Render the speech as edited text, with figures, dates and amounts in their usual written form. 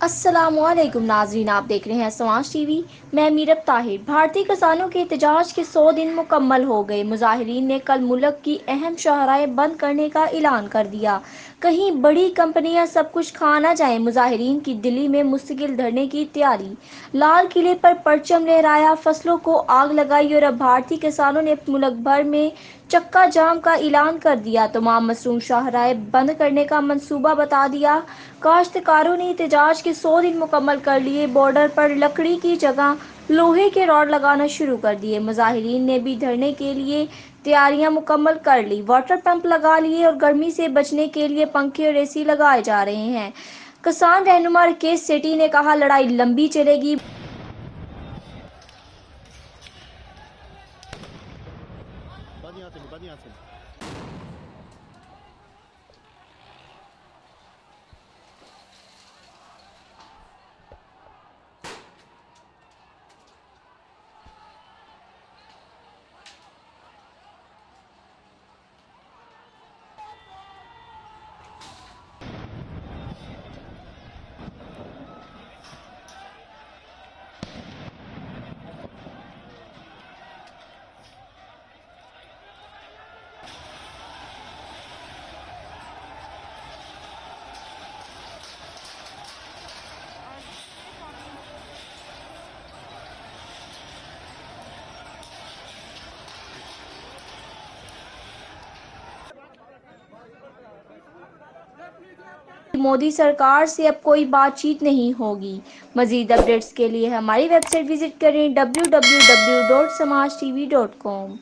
अस्सलामुअलैकुम नाज़रीन, आप देख रहे हैं समाज टीवी। मैं मीरब ताहिर। भारतीय किसानों के एहतजाज के 100 दिन मुकम्मल हो गए। मुजाहिरीन ने कल मुल्क की अहम शाहराहें बंद करने का ऐलान कर दिया। कहीं बड़ी कंपनियां सब कुछ खा ना जाएं। मुजाहिरीन की दिल्ली में मुस्तकिल धरने की तैयारी। लाल किले पर परचम लहराया, फसलों को आग लगाई और अब भारतीय किसानों ने मुल्क भर में चक्का जाम का ऐलान कर दिया। तमाम मसरूम शाहराहें बंद करने का मंसूबा बता दिया। काश्तकारों ने एहतजाज के 100 दिन मुकम्मल कर लिए। बॉर्डर पर लकड़ी की जगह लोहे के रॉड लगाना शुरू कर दिए। मुजाहिरीन ने भी धरने के लिए तैयारियां मुकम्मल कर ली। वाटर पंप लगा लिए और गर्मी से बचने के लिए पंखे और एसी लगाए जा रहे हैं। किसान रहनुमा राकेश सेठी ने कहा, लड़ाई लंबी चलेगी। मोदी सरकार से अब कोई बातचीत नहीं होगी। मजीद अपडेट्स के लिए हमारी वेबसाइट विजिट करें www.samajtv.com।